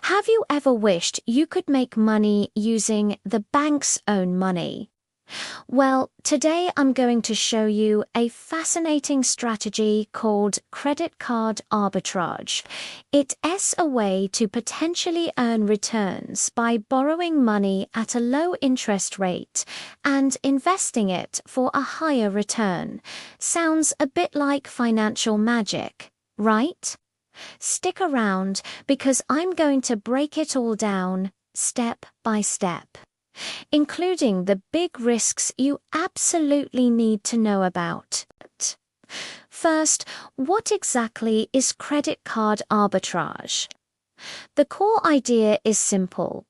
Have you ever wished you could make money using the bank's own money? Well, today I'm going to show you a fascinating strategy called credit card arbitrage. It's a way to potentially earn returns by borrowing money at a low interest rate and investing it for a higher return. Sounds a bit like financial magic, right? Stick around because I'm going to break it all down step by step, including the big risks you absolutely need to know about. First, what exactly is credit card arbitrage? The core idea is simple.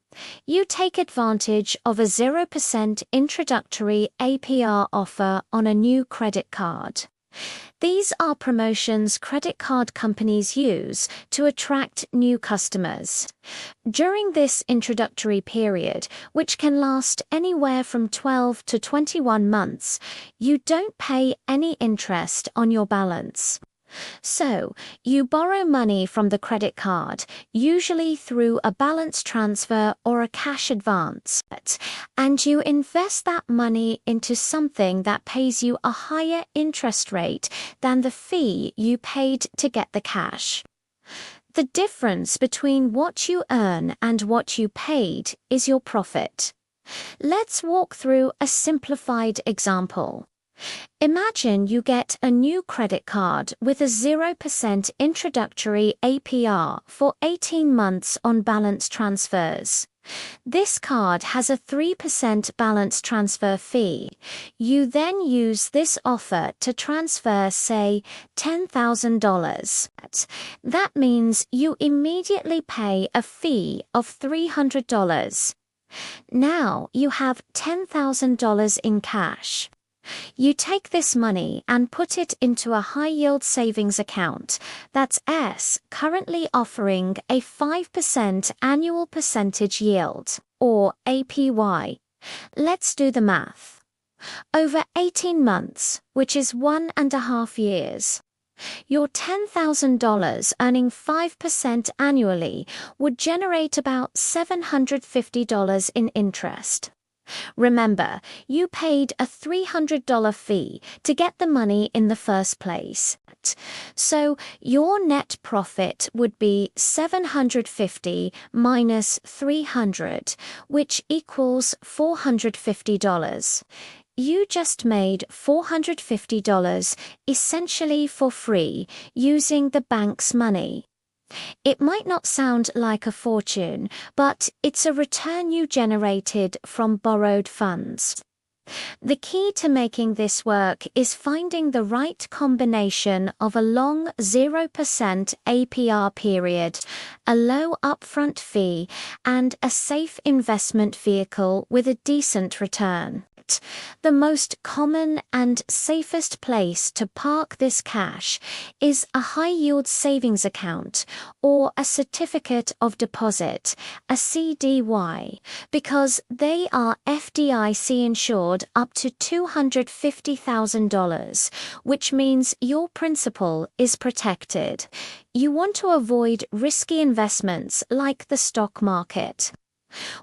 You take advantage of a 0% introductory APR offer on a new credit card. These are promotions credit card companies use to attract new customers. During this introductory period, which can last anywhere from 12 to 21 months, you don't pay any interest on your balance. So, you borrow money from the credit card, usually through a balance transfer or a cash advance, and you invest that money into something that pays you a higher interest rate than the fee you paid to get the cash. The difference between what you earn and what you paid is your profit. Let's walk through a simplified example. Imagine you get a new credit card with a 0% introductory APR for 18 months on balance transfers. This card has a 3% balance transfer fee. You then use this offer to transfer, say, $10,000. That means you immediately pay a fee of $300. Now you have $10,000 in cash. You take this money and put it into a high-yield savings account that's currently offering a 5% annual percentage yield, or APY. Let's do the math. Over 18 months, which is 1.5 years, your $10,000 earning 5% annually would generate about $750 in interest. Remember, you paid a $300 fee to get the money in the first place. So your net profit would be $750 minus $300, which equals $450. You just made $450 essentially for free using the bank's money. It might not sound like a fortune, but it's a return you generated from borrowed funds. The key to making this work is finding the right combination of a long 0% APR period, a low upfront fee, and a safe investment vehicle with a decent return. The most common and safest place to park this cash is a high-yield savings account or a certificate of deposit, a CDY, because they are FDIC insured up to $250,000, which means your principal is protected. You want to avoid risky investments like the stock market.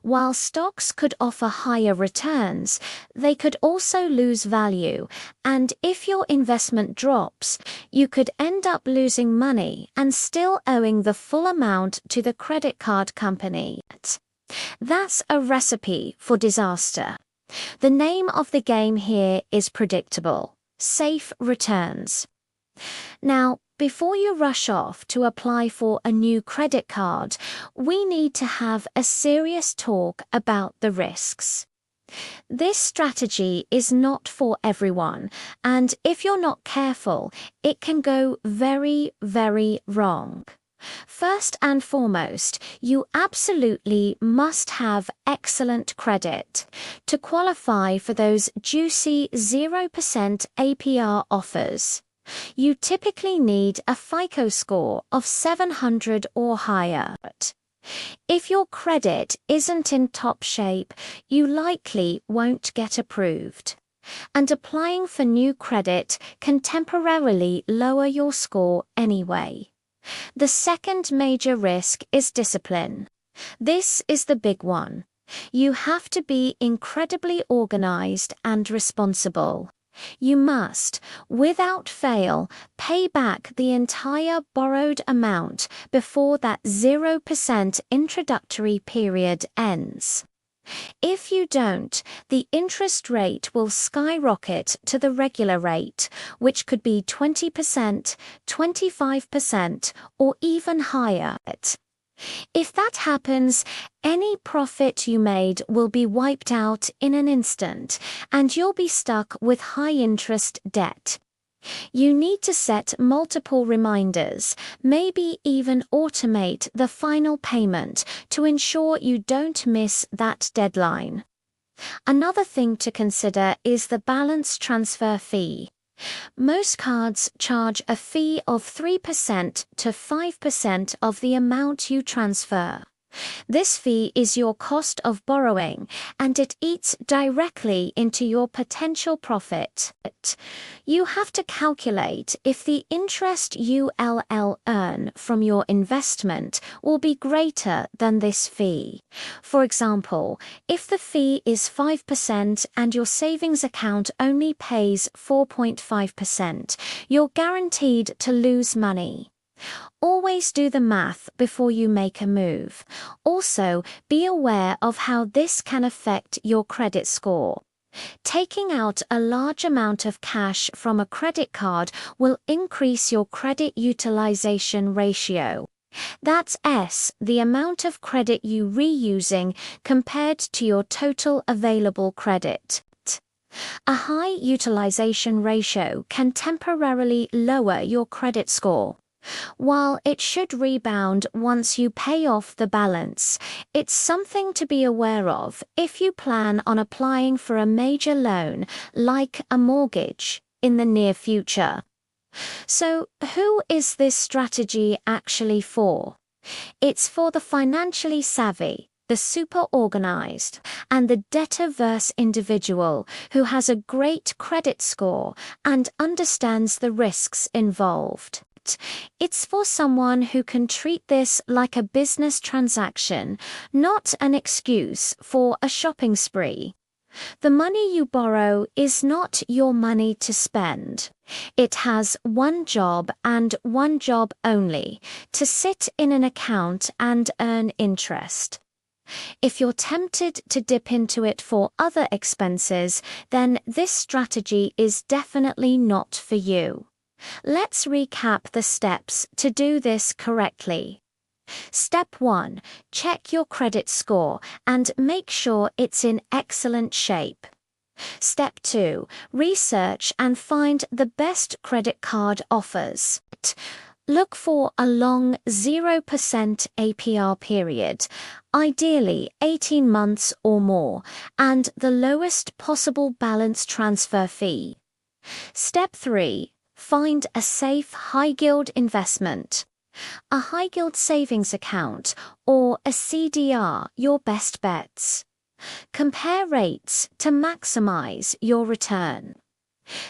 While stocks could offer higher returns, they could also lose value, and if your investment drops, you could end up losing money and still owing the full amount to the credit card company. That's a recipe for disaster. The name of the game here is predictable: safe returns. Now, before you rush off to apply for a new credit card, we need to have a serious talk about the risks. This strategy is not for everyone, and if you're not careful, it can go very, very wrong. First and foremost, you absolutely must have excellent credit to qualify for those juicy 0% APR offers. You typically need a FICO score of 700 or higher. If your credit isn't in top shape, you likely won't get approved. And applying for new credit can temporarily lower your score anyway. The second major risk is discipline. This is the big one. You have to be incredibly organized and responsible. You must, without fail, pay back the entire borrowed amount before that 0% introductory period ends. If you don't, the interest rate will skyrocket to the regular rate, which could be 20%, 25%, or even higher. If that happens, any profit you made will be wiped out in an instant, and you'll be stuck with high-interest debt. You need to set multiple reminders, maybe even automate the final payment to ensure you don't miss that deadline. Another thing to consider is the balance transfer fee. Most cards charge a fee of 3% to 5% of the amount you transfer. This fee is your cost of borrowing, and it eats directly into your potential profit. You have to calculate if the interest you'll earn from your investment will be greater than this fee. For example, if the fee is 5% and your savings account only pays 4.5%, you're guaranteed to lose money. Always do the math before you make a move. Also, be aware of how this can affect your credit score. Taking out a large amount of cash from a credit card will increase your credit utilization ratio. That's the amount of credit you're reusing compared to your total available credit. A high utilization ratio can temporarily lower your credit score. While it should rebound once you pay off the balance, it's something to be aware of if you plan on applying for a major loan, like a mortgage, in the near future. So, who is this strategy actually for? It's for the financially savvy, the super organized, and the debt-averse individual who has a great credit score and understands the risks involved. It's for someone who can treat this like a business transaction, not an excuse for a shopping spree. The money you borrow is not your money to spend. It has one job and one job only: to sit in an account and earn interest. If you're tempted to dip into it for other expenses, then this strategy is definitely not for you. Let's recap the steps to do this correctly. Step 1. Check your credit score and make sure it's in excellent shape. Step 2. Research and find the best credit card offers. Look for a long 0% APR period, ideally 18 months or more, and the lowest possible balance transfer fee. Step 3. Find a safe high-yield investment. A high-yield savings account or a CDR, your best bets. Compare rates to maximize your return.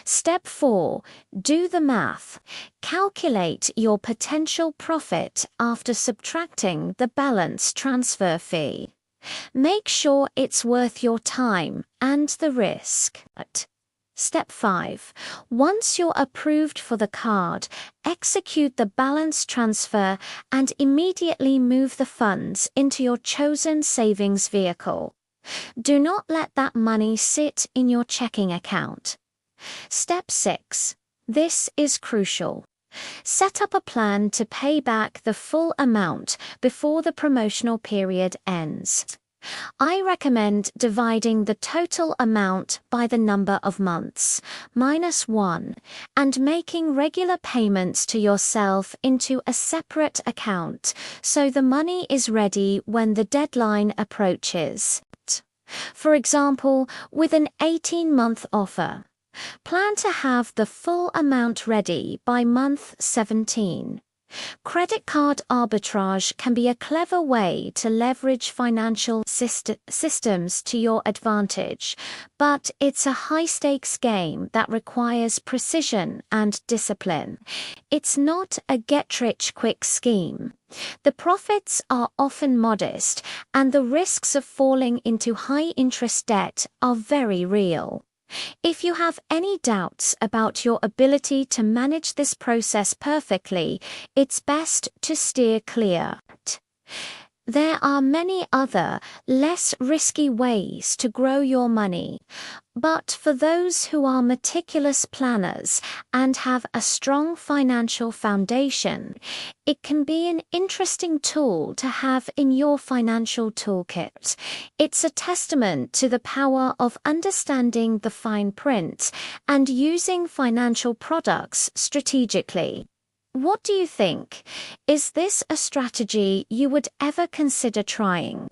Step 4. Do the math. Calculate your potential profit after subtracting the balance transfer fee. Make sure it's worth your time and the risk. Step 5. Once you're approved for the card, execute the balance transfer and immediately move the funds into your chosen savings vehicle. Do not let that money sit in your checking account. Step 6. This is crucial. Set up a plan to pay back the full amount before the promotional period ends. I recommend dividing the total amount by the number of months, -1, and making regular payments to yourself into a separate account so the money is ready when the deadline approaches. For example, with an 18-month offer, plan to have the full amount ready by month 17. Credit card arbitrage can be a clever way to leverage financial systems to your advantage, but it's a high-stakes game that requires precision and discipline. It's not a get-rich-quick scheme. The profits are often modest, and the risks of falling into high-interest debt are very real. If you have any doubts about your ability to manage this process perfectly, it's best to steer clear. There are many other, less risky ways to grow your money, but for those who are meticulous planners and have a strong financial foundation, it can be an interesting tool to have in your financial toolkit. It's a testament to the power of understanding the fine print and using financial products strategically. What do you think? Is this a strategy you would ever consider trying?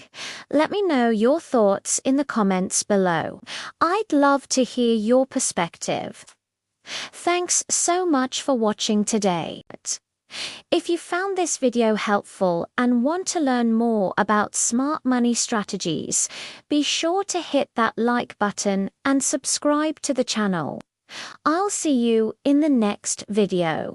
Let me know your thoughts in the comments below. I'd love to hear your perspective. Thanks so much for watching today. If you found this video helpful and want to learn more about smart money strategies, be sure to hit that like button and subscribe to the channel. I'll see you in the next video.